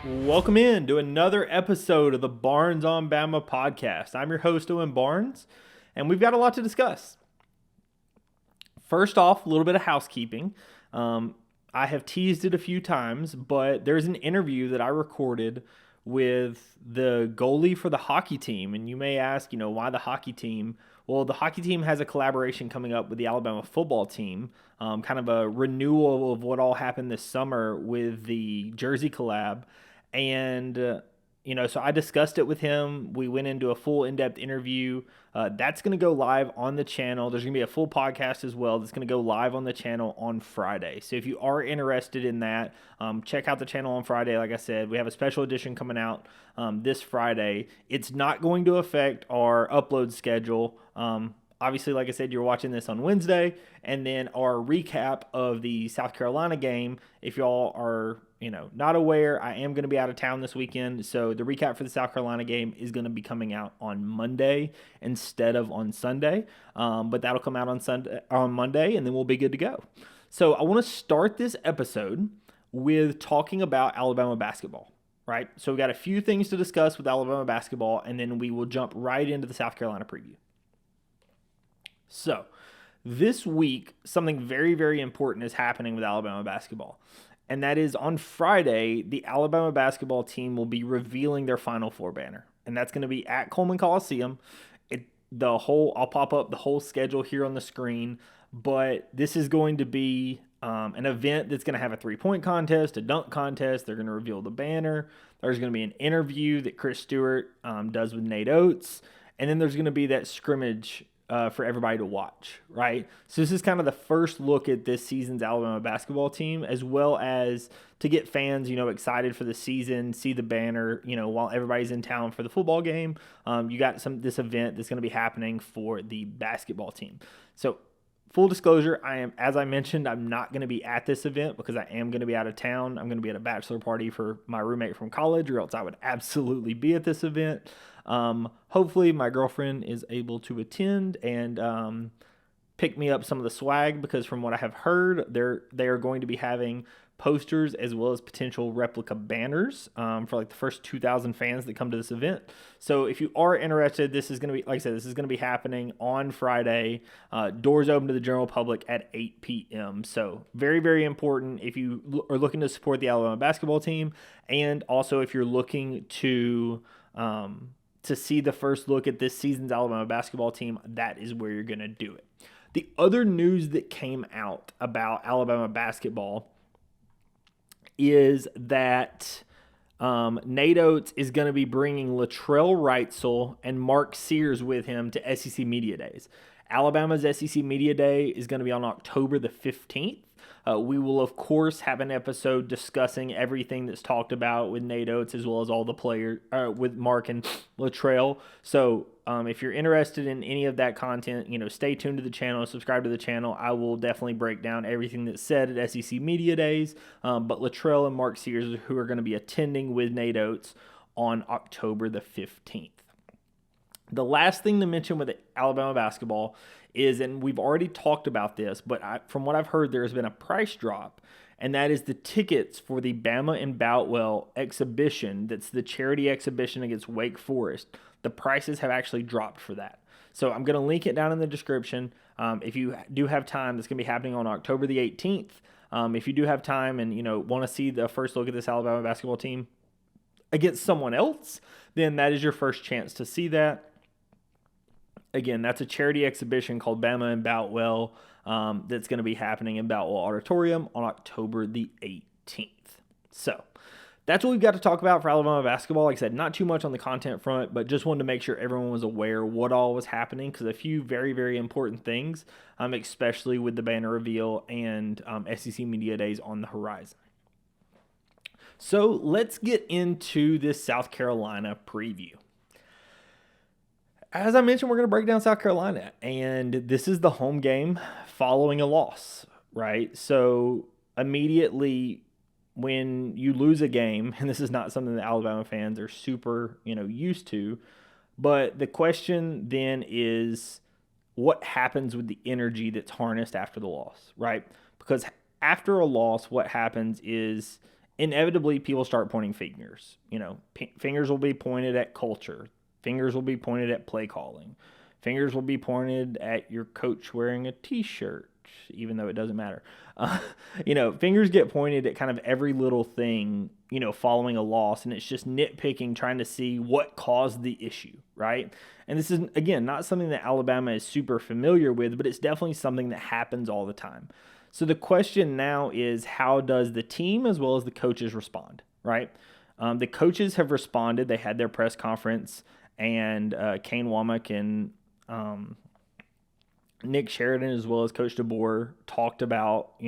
Welcome in to another episode of the Barnes on Bama podcast. I'm your host, Owen Barnes, and we've got a lot to discuss. First off, a little bit of housekeeping. I have teased it a few times, but there's an interview that I recorded with the goalie for the hockey team. And you may ask, why the hockey team? Well, the hockey team has a collaboration coming up with the Alabama football team, kind of a renewal of what all happened this summer with the jersey collab. And, so I discussed it with him. We went into a full in-depth interview. That's going to go live on the channel. There's going to be a full podcast as well that's going to go live on the channel on Friday. So if you are interested in that, check out the channel on Friday. Like I said, we have a special edition coming out this Friday. It's not going to affect our upload schedule. Obviously, like I said, you're watching this on Wednesday, and then our recap of the South Carolina game. If y'all are, not aware, I am going to be out of town this weekend, so the recap for the South Carolina game is going to be coming out on Monday instead of on Sunday. But that'll come out on Monday, and then we'll be good to go. So I want to start this episode with talking about Alabama basketball. Right? So we got a few things to discuss with Alabama basketball, and then we will jump right into the South Carolina preview. So, this week, something very, very important is happening with Alabama basketball. And that is on Friday, the Alabama basketball team will be revealing their Final Four banner. And that's going to be at Coleman Coliseum. I'll pop up the whole schedule here on the screen. But this is going to be an event that's going to have a three-point contest, a dunk contest. They're going to reveal the banner. There's going to be an interview that Chris Stewart does with Nate Oats. And then there's going to be that scrimmage for everybody to watch, right? So this is kind of the first look at this season's Alabama basketball team, as well as to get fans, excited for the season, see the banner, while everybody's in town for the football game. You got this event that's going to be happening for the basketball team. So full disclosure, as I mentioned, I'm not going to be at this event because I am going to be out of town. I'm going to be at a bachelor party for my roommate from college, or else I would absolutely be at this event. Hopefully my girlfriend is able to attend and pick me up some of the swag, because from what I have heard, they are going to be having posters as well as potential replica banners for like the first 2,000 fans that come to this event. So if you are interested, this is going to be, like I said, this is going to be happening on Friday. Doors open to the general public at 8 p.m. So very, very important if you are looking to support the Alabama basketball team, and also if you're looking to see the first look at this season's Alabama basketball team, that is where you're going to do it. The other news that came out about Alabama basketball is that Nate Oats is going to be bringing Latrell Wrightsell and Mark Sears with him to SEC Media Days. Alabama's SEC Media Day is going to be on October the 15th. We will, of course, have an episode discussing everything that's talked about with Nate Oats, as well as all the players with Mark and Latrell. So if you're interested in any of that content, stay tuned to the channel, subscribe to the channel. I will definitely break down everything that's said at SEC Media Days. But Latrell and Mark Sears, who are going to be attending with Nate Oats on October the 15th. The last thing to mention with Alabama basketball is, and we've already talked about this, but from what I've heard, there has been a price drop, and that is the tickets for the Bama and Boutwell exhibition. That's the charity exhibition against Wake Forest. The prices have actually dropped for that. So I'm going to link it down in the description. If you do have time, that's going to be happening on October the 18th. If you do have time and want to see the first look at this Alabama basketball team against someone else, then that is your first chance to see that. Again, that's a charity exhibition called Bama and Boutwell that's going to be happening in Boutwell Auditorium on October the 18th. So that's what we've got to talk about for Alabama basketball. Like I said, not too much on the content front, but just wanted to make sure everyone was aware what all was happening, because a few very, very important things, especially with the banner reveal and SEC Media Days on the horizon. So let's get into this South Carolina preview. As I mentioned, we're going to break down South Carolina, and this is the home game following a loss, right? So immediately when you lose a game, and this is not something that Alabama fans are super, used to, but the question then is what happens with the energy that's harnessed after the loss, right? Because after a loss, what happens is inevitably people start pointing fingers. Fingers will be pointed at culture. Fingers will be pointed at play calling. Fingers will be pointed at your coach wearing a t-shirt, even though it doesn't matter. Fingers get pointed at kind of every little thing, following a loss, and it's just nitpicking, trying to see what caused the issue, right? And this is, again, not something that Alabama is super familiar with, but it's definitely something that happens all the time. So the question now is, how does the team as well as the coaches respond, right? The coaches have responded. They had their press conference, and Kane Womack and Nick Sheridan as well as Coach DeBoer talked about,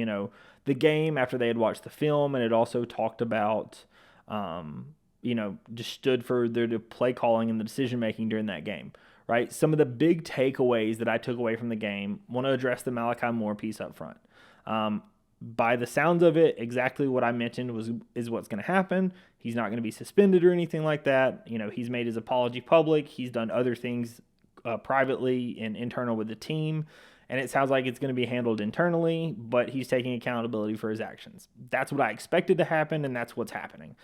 the game after they had watched the film, and it also talked about, just stood for their play calling and the decision making during that game, right? Some of the big takeaways that I took away from the game, want to address the Malachi Moore piece up front. By the sounds of it, exactly what I mentioned is what's going to happen. He's not going to be suspended or anything like that. He's made his apology public. He's done other things privately and internal with the team, and it sounds like it's going to be handled internally, but he's taking accountability for his actions. That's what I expected to happen, and that's what's happening.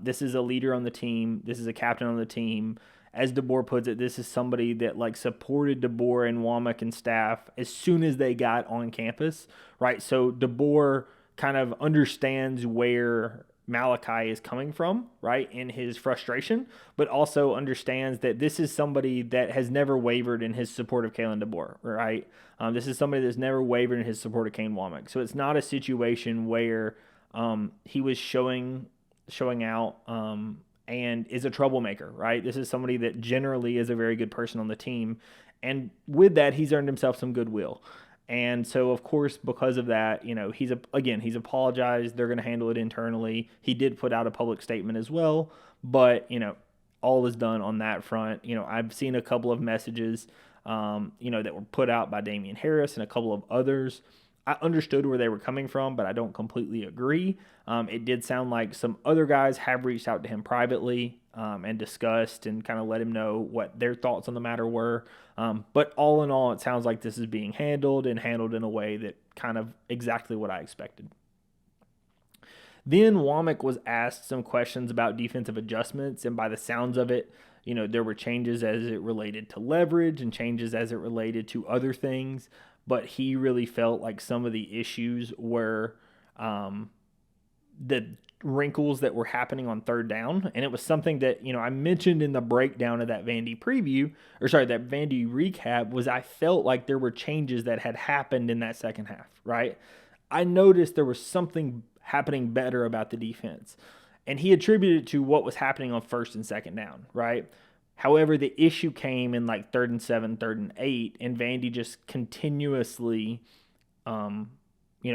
This is a leader on the team. This is a captain on the team. As DeBoer puts it, this is somebody that supported DeBoer and Womack and staff as soon as they got on campus, right? So DeBoer kind of understands where Malachi is coming from, right, in his frustration, but also understands that this is somebody that has never wavered in his support of Kalen DeBoer, right? This is somebody that's never wavered in his support of Kane Womack. So it's not a situation where he was showing out and is a troublemaker, right? This is somebody that generally is a very good person on the team. And with that, he's earned himself some goodwill. And so, of course, because of that, he's apologized. They're going to handle it internally. He did put out a public statement as well, but, all is done on that front. I've seen a couple of messages, that were put out by Damian Harris and a couple of others. I understood where they were coming from, but I don't completely agree. It did sound like some other guys have reached out to him privately and discussed and kind of let him know what their thoughts on the matter were. But all in all, it sounds like this is being handled in a way that kind of exactly what I expected. Then Womack was asked some questions about defensive adjustments, and by the sounds of it, there were changes as it related to leverage and changes as it related to other things. But he really felt like some of the issues were the wrinkles that were happening on third down. And it was something that, I mentioned in the breakdown of that Vandy that Vandy recap, was I felt like there were changes that had happened in that second half, right? I noticed there was something happening better about the defense. And he attributed it to what was happening on first and second down, right? However, the issue came in 3rd and 7, 3rd and 8, and Vandy just continuously,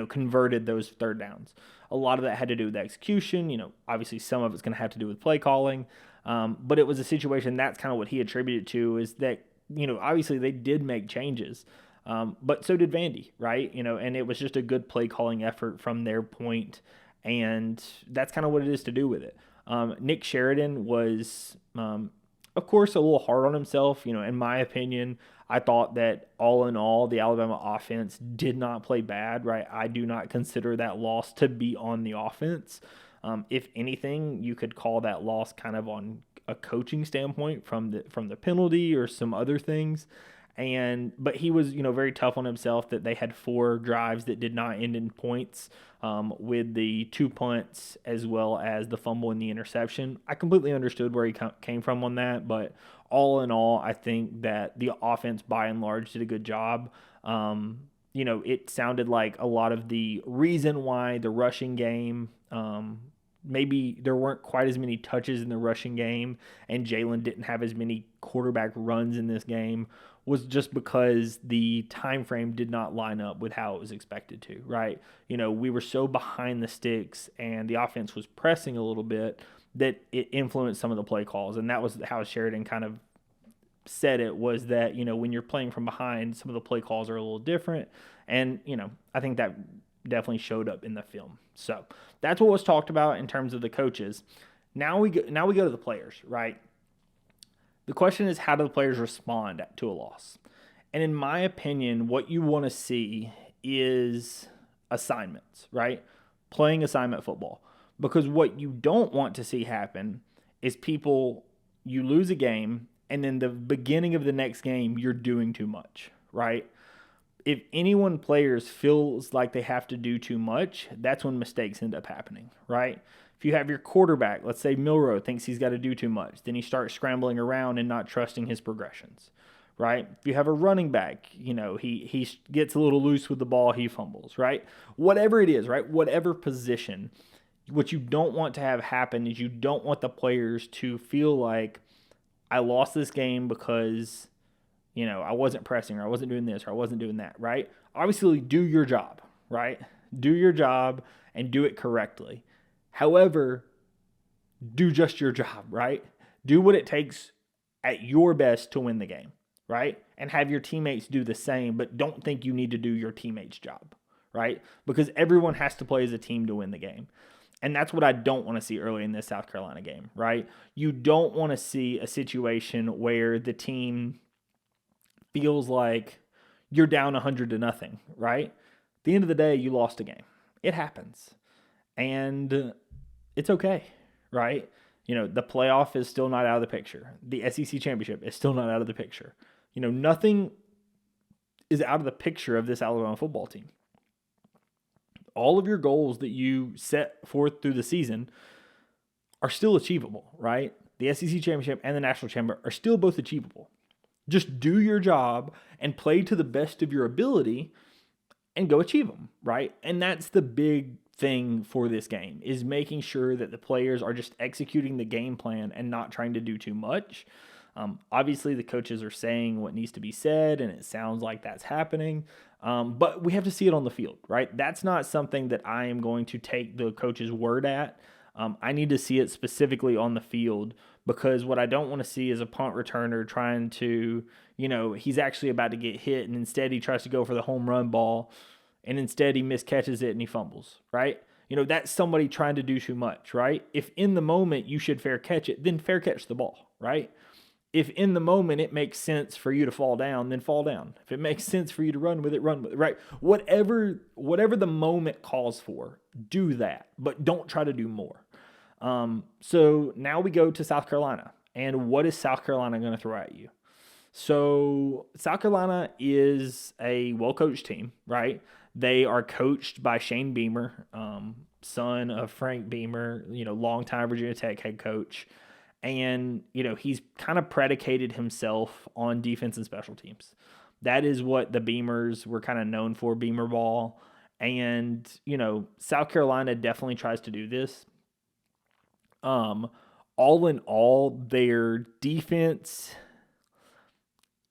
converted those third downs. A lot of that had to do with execution. Obviously some of it's going to have to do with play calling. But it was a situation, that's kind of what he attributed to, is that, obviously they did make changes. But so did Vandy, right? And it was just a good play calling effort from their point, and that's kind of what it is to do with it. Nick Sheridan was, of course, a little hard on himself. In my opinion, I thought that all in all, the Alabama offense did not play bad, right? I do not consider that loss to be on the offense. If anything, you could call that loss kind of on a coaching standpoint from the penalty or some other things. But he was, very tough on himself that they had 4 drives that did not end in points, with the 2 punts as well as the fumble and the interception. I completely understood where he came from on that, but all in all, I think that the offense by and large did a good job. It sounded like a lot of the reason why the rushing game, maybe there weren't quite as many touches in the rushing game and Jalen didn't have as many quarterback runs in this game, was just because the time frame did not line up with how it was expected to, right? We were so behind the sticks and the offense was pressing a little bit that it influenced some of the play calls. And that was how Sheridan kind of said it, was that, when you're playing from behind, some of the play calls are a little different. And, I think that definitely showed up in the film. So that's what was talked about in terms of the coaches. Now we go to the players, right? The question is, how do the players respond to a loss? And in my opinion, what you want to see is assignments, right? Playing assignment football. Because what you don't want to see happen is you lose a game, and then the beginning of the next game, you're doing too much, right? If players feels like they have to do too much, that's when mistakes end up happening, right? If you have your quarterback, let's say Milrow thinks he's got to do too much, then he starts scrambling around and not trusting his progressions, right? If you have a running back, he gets a little loose with the ball, he fumbles, right? Whatever it is, right? Whatever position, what you don't want to have happen is you don't want the players to feel like I lost this game because I wasn't pressing or I wasn't doing this or I wasn't doing that, right? Obviously, do your job, right? Do your job and do it correctly. However, do just your job, right? Do what it takes at your best to win the game, right? And have your teammates do the same, but don't think you need to do your teammates' job, right? Because everyone has to play as a team to win the game. And that's what I don't want to see early in this South Carolina game, right? You don't want to see a situation where the team feels like you're down 100-0, right? At the end of the day, you lost a game. It happens. And it's okay, right? The playoff is still not out of the picture. The SEC championship is still not out of the picture. Nothing is out of the picture of this Alabama football team. All of your goals that you set forth through the season are still achievable, right? The SEC championship and the national championship are still both achievable. Just do your job and play to the best of your ability and go achieve them, right? And that's the big thing for this game, is making sure that the players are just executing the game plan and not trying to do too much. Obviously, the coaches are saying what needs to be said, and it sounds like that's happening. But we have to see it on the field, right? That's not something that I am going to take the coach's word at. I need to see it specifically on the field, because what I don't want to see is a punt returner trying to, he's actually about to get hit, and instead he tries to go for the home run ball, and instead he miscatches it and he fumbles, right? That's somebody trying to do too much, right? If in the moment you should fair catch it, then fair catch the ball, right? If in the moment it makes sense for you to fall down, then fall down. If it makes sense for you to run with it, right? Whatever the moment calls for, do that, but don't try to do more. So now we go to South Carolina, and what is South Carolina going to throw at you? So South Carolina is a well-coached team, right? They are coached by Shane Beamer, son of Frank Beamer, longtime Virginia Tech head coach. And, he's kind of predicated himself on defense and special teams. That is what the Beamers were kind of known for, Beamer ball. And, South Carolina definitely tries to do this. All in all, their defense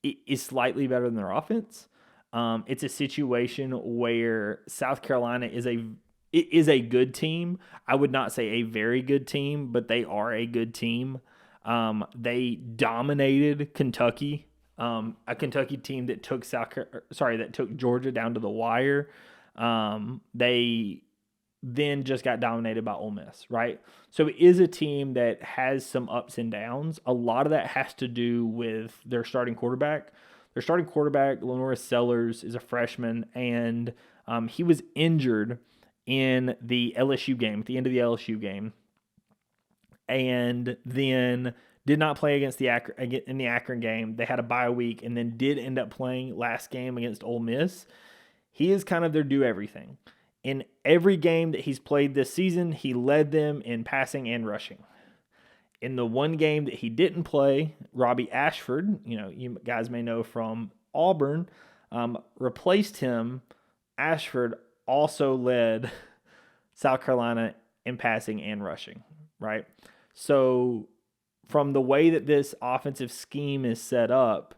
is slightly better than their offense. It's a situation where South Carolina is a good team. I would not say a very good team, but they are a good team. They dominated Kentucky, a Kentucky team that took Georgia down to the wire. They then just got dominated by Ole Miss, right? So it is a team that has some ups and downs. A lot of that has to do with their starting quarterback. Their starting quarterback, Lenora Sellers, is a freshman, and he was injured in the LSU game, at the end of the LSU game, and then did not play in the Akron game. They had a bye week, and then did end up playing last game against Ole Miss. He is kind of their do everything. In every game that he's played this season, he led them in passing and rushing. In the one game that he didn't play, Robbie Ashford, you guys may know from Auburn, replaced him. Ashford also led South Carolina in passing and rushing, right? So from the way that this offensive scheme is set up,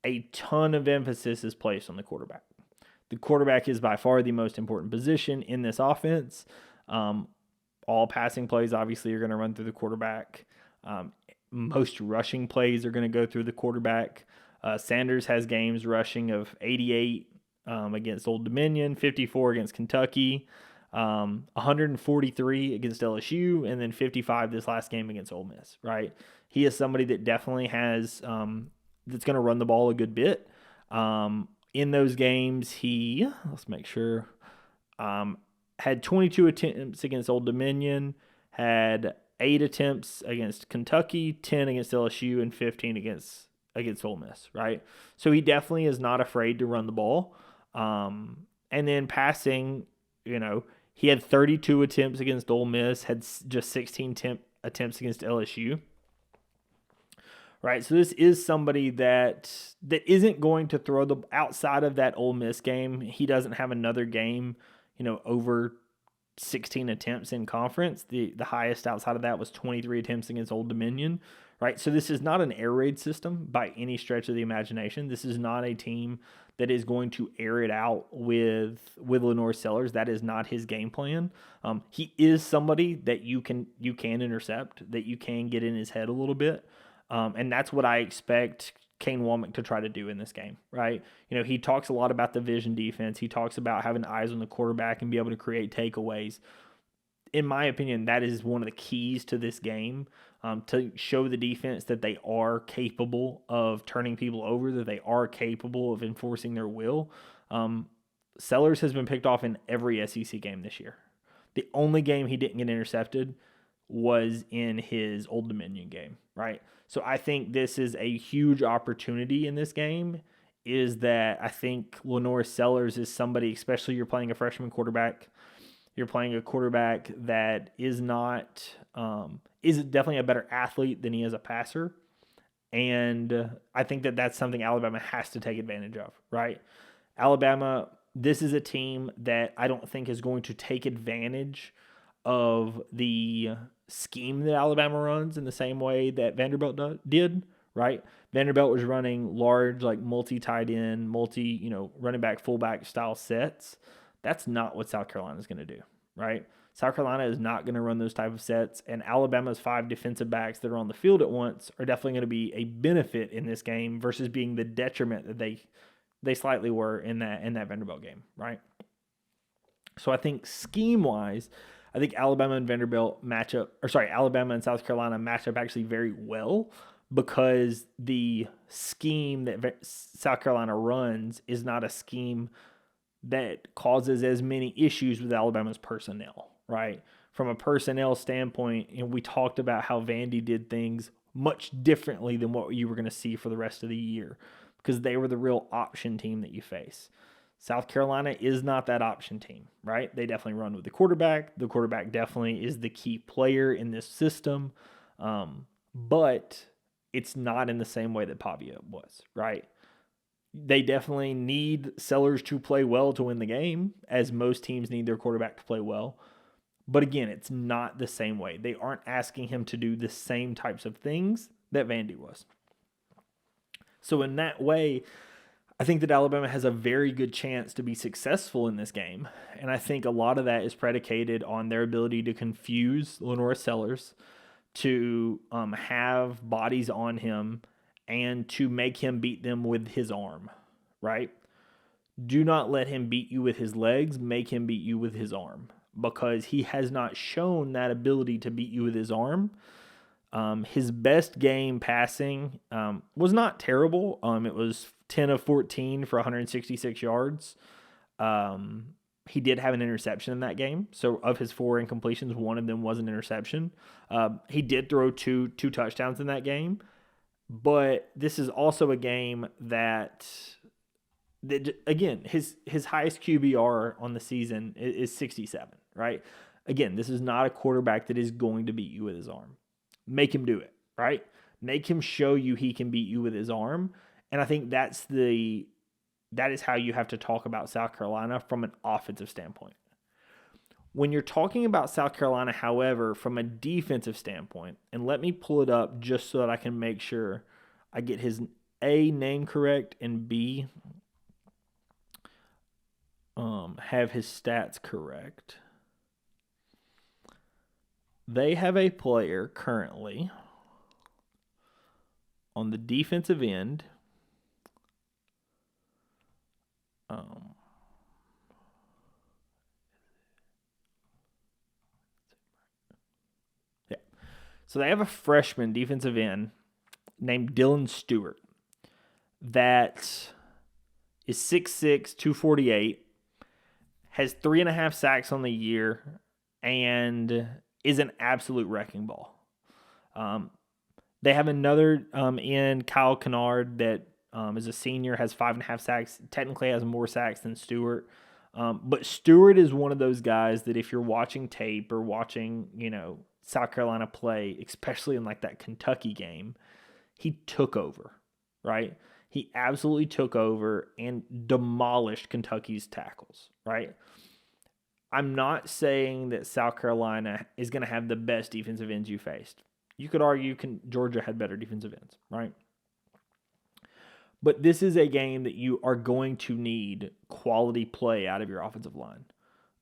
a ton of emphasis is placed on the quarterback. The quarterback is by far the most important position in this offense. All passing plays obviously are going to run through the quarterback. Most rushing plays are going to go through the quarterback. Sanders has games rushing of 88 against Old Dominion, 54 against Kentucky, 143 against LSU, and then 55 this last game against Ole Miss, right? He is somebody that definitely has that's going to run the ball a good bit. In those games, let's make sure, had 22 attempts against Old Dominion, had 8 attempts against Kentucky, 10 against LSU, and 15 against Ole Miss, right? So he definitely is not afraid to run the ball. And then passing, he had 32 attempts against Ole Miss, had just 16 attempts against LSU. Right, so this is somebody that isn't going to throw the outside of that Ole Miss game. He doesn't have another game, over 16 attempts in conference. The highest outside of that was 23 attempts against Old Dominion. Right, so this is not an air raid system by any stretch of the imagination. This is not a team that is going to air it out with Lenore Sellers. That is not his game plan. He is somebody that you can intercept, that you can get in his head a little bit. And that's what I expect Kane Womack to try to do in this game, right? He talks a lot about the vision defense. He talks about having eyes on the quarterback and be able to create takeaways. In my opinion, that is one of the keys to this game, to show the defense that they are capable of turning people over, that they are capable of enforcing their will. Sellers has been picked off in every SEC game this year. The only game he didn't get intercepted was in his Old Dominion game, right? So I think this is a huge opportunity in this game, is that I think Lenore Sellers is somebody, especially you're playing a freshman quarterback, you're playing a quarterback that is definitely a better athlete than he is a passer. And I think that that's something Alabama has to take advantage of, right? Alabama, this is a team that I don't think is going to take advantage of the scheme that Alabama runs in the same way that Vanderbilt did, right? Vanderbilt was running large, like multi-tight end, running back, fullback style sets. That's not what South Carolina is going to do, right? South Carolina is not going to run those type of sets, and Alabama's 5 defensive backs that are on the field at once are definitely going to be a benefit in this game versus being the detriment that they slightly were in that Vanderbilt game, right? So I think scheme-wise, I think Alabama and Alabama and South Carolina match up actually very well, because the scheme that South Carolina runs is not a scheme that causes as many issues with Alabama's personnel, right? From a personnel standpoint, we talked about how Vandy did things much differently than what you were going to see for the rest of the year, because they were the real option team that you face. South Carolina is not that option team, right? They definitely run with the quarterback. The quarterback definitely is the key player in this system, but it's not in the same way that Pavia was, right? They definitely need Sellers to play well to win the game, as most teams need their quarterback to play well. But again, it's not the same way. They aren't asking him to do the same types of things that Vandy was. So in that way, I think that Alabama has a very good chance to be successful in this game. And I think a lot of that is predicated on their ability to confuse Lenore Sellers, to have bodies on him, and to make him beat them with his arm, right? Do not let him beat you with his legs. Make him beat you with his arm, because he has not shown that ability to beat you with his arm. His best game passing was not terrible. It was 10 of 14 for 166 yards. He did have an interception in that game. So of his 4 incompletions, one of them was an interception. He did throw two touchdowns in that game. But this is also a game that again, his highest QBR on the season is 67, right? Again, this is not a quarterback that is going to beat you with his arm. Make him do it, right? Make him show you he can beat you with his arm. And I think that is how you have to talk about South Carolina from an offensive standpoint. When you're talking about South Carolina, however, from a defensive standpoint, and let me pull it up just so that I can make sure I get his A, name correct, and B, have his stats correct. They have a player currently on the defensive end. So they have a freshman defensive end named Dylan Stewart that is 6'6", 248, has 3.5 sacks on the year, and is an absolute wrecking ball. They have another in Kyle Kennard that is a senior, has 5.5 sacks, technically has more sacks than Stewart. But Stewart is one of those guys that if you're watching tape or watching, South Carolina play, especially in like that Kentucky game, he took over, right? He absolutely took over and demolished Kentucky's tackles, right? I'm not saying that South Carolina is going to have the best defensive ends you faced. You could argue Georgia had better defensive ends, right? But this is a game that you are going to need quality play out of your offensive line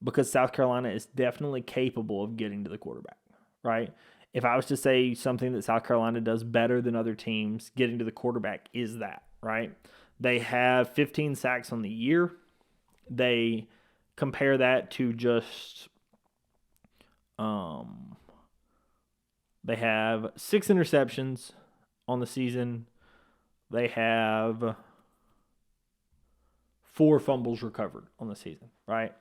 because South Carolina is definitely capable of getting to the quarterback, right? If I was to say something that South Carolina does better than other teams, getting to the quarterback is that, right? They have 15 sacks on the year. They compare that to just they have 6 interceptions on the season. They have 4 fumbles recovered on the season, right?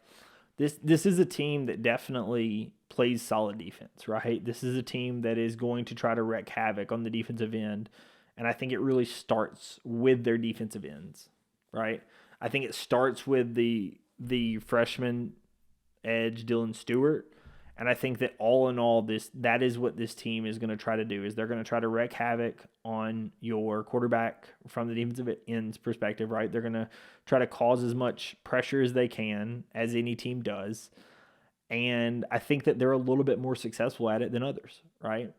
This is a team that definitely plays solid defense, right? This is a team that is going to try to wreak havoc on the defensive end, and I think it really starts with their defensive ends, right? I think it starts with the freshman edge, Dylan Stewart, and I think that all in all, that is what this team is going to try to do, is they're going to try to wreak havoc on your quarterback from the defensive ends perspective, right? They're going to try to cause as much pressure as they can, as any team does. And I think that they're a little bit more successful at it than others, right?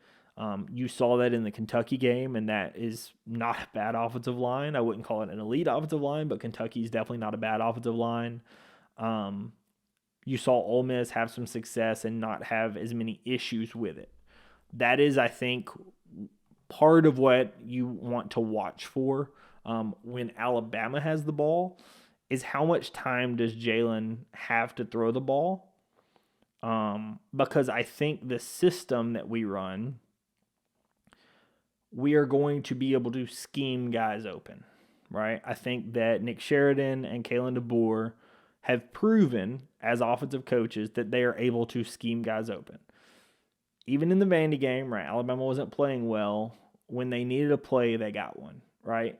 You saw that in the Kentucky game, and that is not a bad offensive line. I wouldn't call it an elite offensive line, but Kentucky is definitely not a bad offensive line. You saw Ole Miss have some success and not have as many issues with it. That is, I think, part of what you want to watch for when Alabama has the ball is how much time does Jalen have to throw the ball? Because I think the system that we run, we are going to be able to scheme guys open, right? I think that Nick Sheridan and Kalen DeBoer have proven as offensive coaches that they are able to scheme guys open. Even in the Vandy game, right, Alabama wasn't playing well. When they needed a play, they got one, right?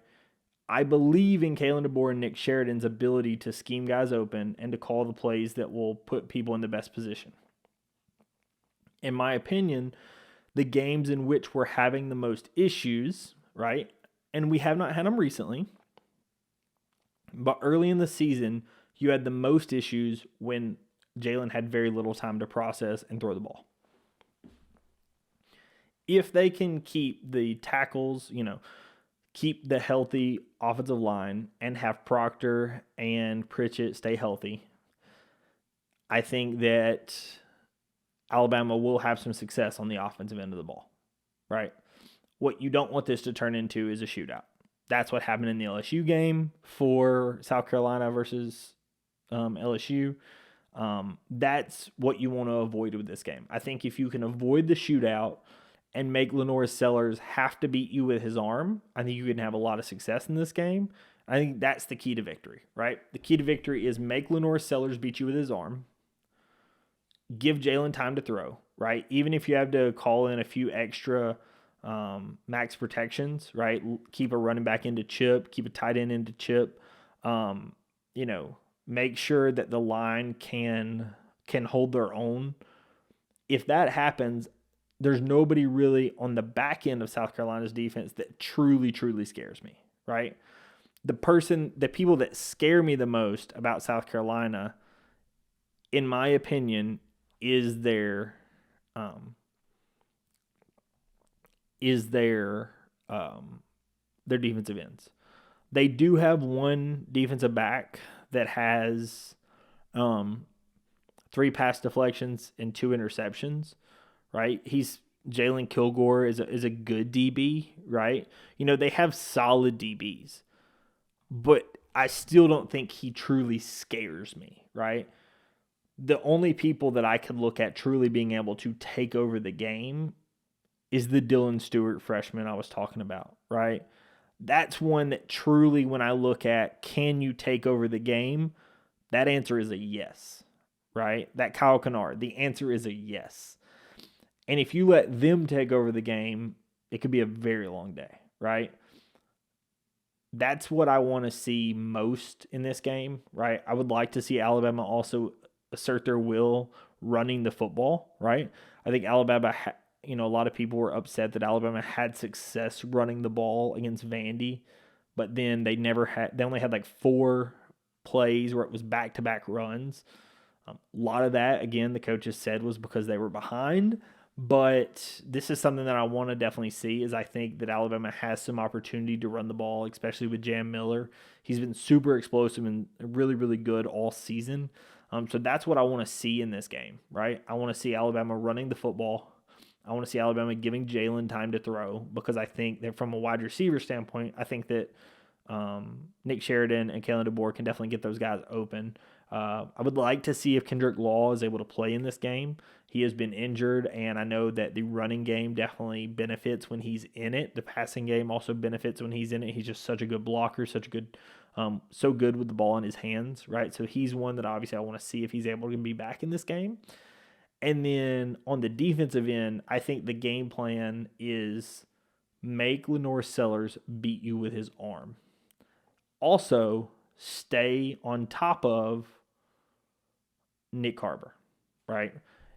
I believe in Kalen DeBoer and Nick Sheridan's ability to scheme guys open and to call the plays that will put people in the best position. In my opinion, the games in which we're having the most issues, right, and we have not had them recently, but early in the season, you had the most issues when Jalen had very little time to process and throw the ball. If they can keep the tackles, keep the healthy offensive line and have Proctor and Pritchett stay healthy, I think that Alabama will have some success on the offensive end of the ball, right? What you don't want this to turn into is a shootout. That's what happened in the LSU game for South Carolina versus LSU. That's what you want to avoid with this game. I think if you can avoid the shootout and make Lenore Sellers have to beat you with his arm, I think you can have a lot of success in this game. I think that's the key to victory, right? The key to victory is make Lenore Sellers beat you with his arm. Give Jalen time to throw, right? Even if you have to call in a few extra max protections, right? Keep a running back into chip, keep a tight end into chip. Make sure that the line can hold their own. If that happens, there's nobody really on the back end of South Carolina's defense that truly, truly scares me, right? The people that scare me the most about South Carolina, in my opinion, is their defensive ends. They do have one defensive back that has 3 pass deflections and 2 interceptions, right? Jalen Kilgore is a good DB, right? They have solid DBs, but I still don't think he truly scares me, right? The only people that I could look at truly being able to take over the game is the Dylan Stewart freshman I was talking about, right? That's one that truly, when I look at, can you take over the game? That answer is a yes, right? That Kyle Kennard, the answer is a yes. And if you let them take over the game, it could be a very long day, right? That's what I want to see most in this game, right? I would like to see Alabama also assert their will running the football, right? I think Alabama, a lot of people were upset that Alabama had success running the ball against Vandy, but then they only had like 4 plays where it was back-to-back runs. A lot of that, again, the coaches said was because they were behind. But this is something that I want to definitely see is I think that Alabama has some opportunity to run the ball, especially with Jam Miller. He's been super explosive and really, really good all season. So that's what I want to see in this game, right? I want to see Alabama running the football. I want to see Alabama giving Jalen time to throw because I think that from a wide receiver standpoint, I think that Nick Sheridan and Kalen DeBoer can definitely get those guys open. I would like to see if Kendrick Law is able to play in this game. He has been injured, and I know that the running game definitely benefits when he's in it. The passing game also benefits when he's in it. He's just such a good blocker, so good with the ball in his hands, right? So he's one that obviously I want to see if he's able to be back in this game. And then on the defensive end, I think the game plan is make Lenore Sellers beat you with his arm. Also, stay on top of Nick Harbor, right?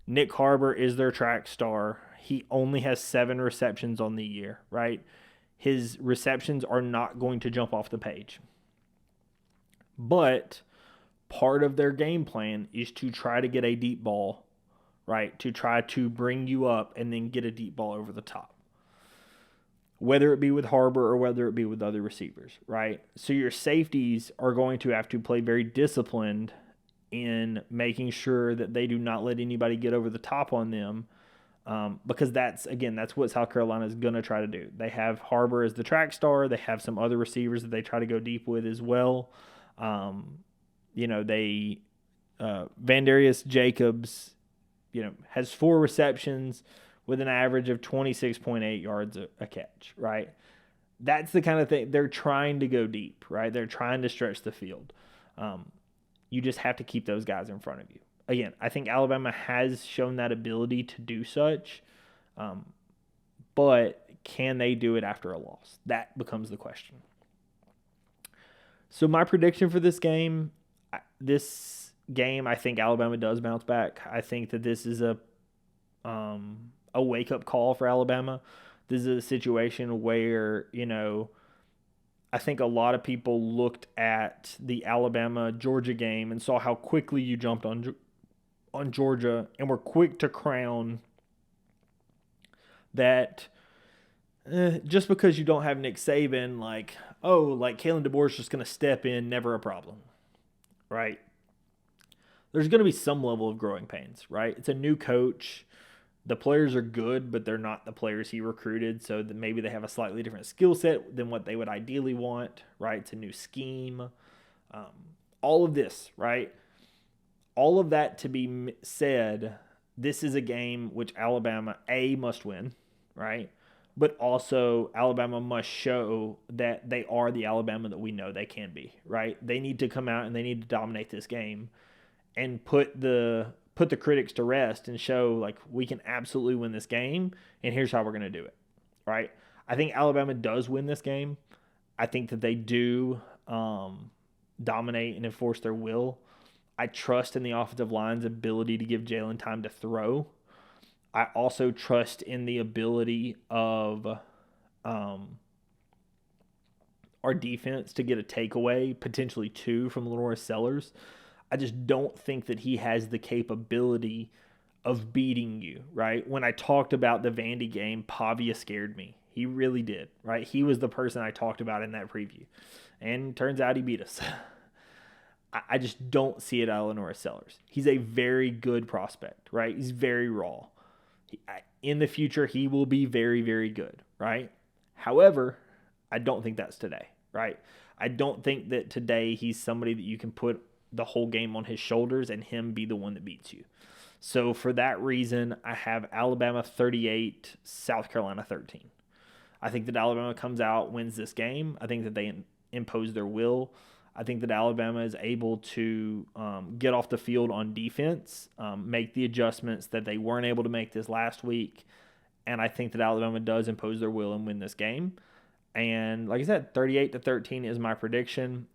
Nick Harbor is their track star. He only has 7 receptions on the year, right? His receptions are not going to jump off the page. But part of their game plan is to try to get a deep ball, right? To try to bring you up and then get a deep ball over the top. Whether it be with Harbor or whether it be with other receivers, right? So your safeties are going to have to play very disciplined in making sure that they do not let anybody get over the top on them because that's what South Carolina is going to try to do. They have Harbor as the track star. They have some other receivers that they try to go deep with as well. Vandarius Jacobs, has 4 receptions with an average of 26.8 yards a catch, right? That's the kind of thing. They're trying to go deep, right? They're trying to stretch the field. You just have to keep those guys in front of you. Again, I think Alabama has shown that ability to do such, but can they do it after a loss? That becomes the question. So my prediction for this game, I think Alabama does bounce back. I think that this is a wake-up call for Alabama. This is a situation where, I think a lot of people looked at the Alabama-Georgia game and saw how quickly you jumped on Georgia and were quick to crown that just because you don't have Nick Saban, Kalen DeBoer is just going to step in, never a problem, right? There's going to be some level of growing pains, right? It's a new coach. The players are good, but they're not the players he recruited, so that maybe they have a slightly different skill set than what they would ideally want, right? It's a new scheme. All of this, right? All of that to be said, this is a game which Alabama, must win, right? But also Alabama must show that they are the Alabama that we know they can be, right? They need to come out and they need to dominate this game and put the critics to rest and show we can absolutely win this game, and here's how we're going to do it, right? I think Alabama does win this game. I think that they do dominate and enforce their will. I trust in the offensive line's ability to give Jalen time to throw. I also trust in the ability of our defense to get a takeaway, potentially 2 from Lenore Sellers. I just don't think that he has the capability of beating you, right? When I talked about the Vandy game, Pavia scared me. He really did, right? He was the person I talked about in that preview. And turns out he beat us. I just don't see it out of Lenore Sellers. He's a very good prospect, right? He's very raw. In the future, he will be very, very good, right? However, I don't think that's today, right? I don't think that today he's somebody that you can put the whole game on his shoulders and him be the one that beats you. So for that reason, I have Alabama 38, South Carolina 13. I think that Alabama comes out, wins this game. I think that they impose their will. I think that Alabama is able to get off the field on defense, make the adjustments that they weren't able to make this last week, and I think that Alabama does impose their will and win this game. And like I said, 38-13 is my prediction.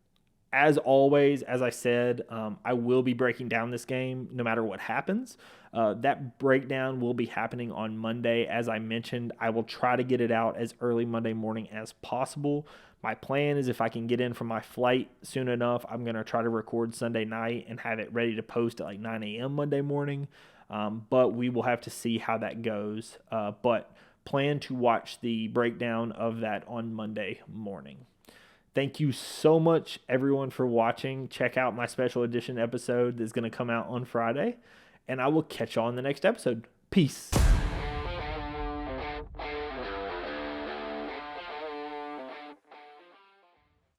As always, as I said, I will be breaking down this game no matter what happens. That breakdown will be happening on Monday. As I mentioned, I will try to get it out as early Monday morning as possible. My plan is if I can get in from my flight soon enough, I'm going to try to record Sunday night and have it ready to post at like 9 a.m. Monday morning. But we will have to see how that goes. But plan to watch the breakdown of that on Monday morning. Thank you so much, everyone, for watching. Check out my special edition episode that's going to come out on Friday, and I will catch you on the next episode. Peace.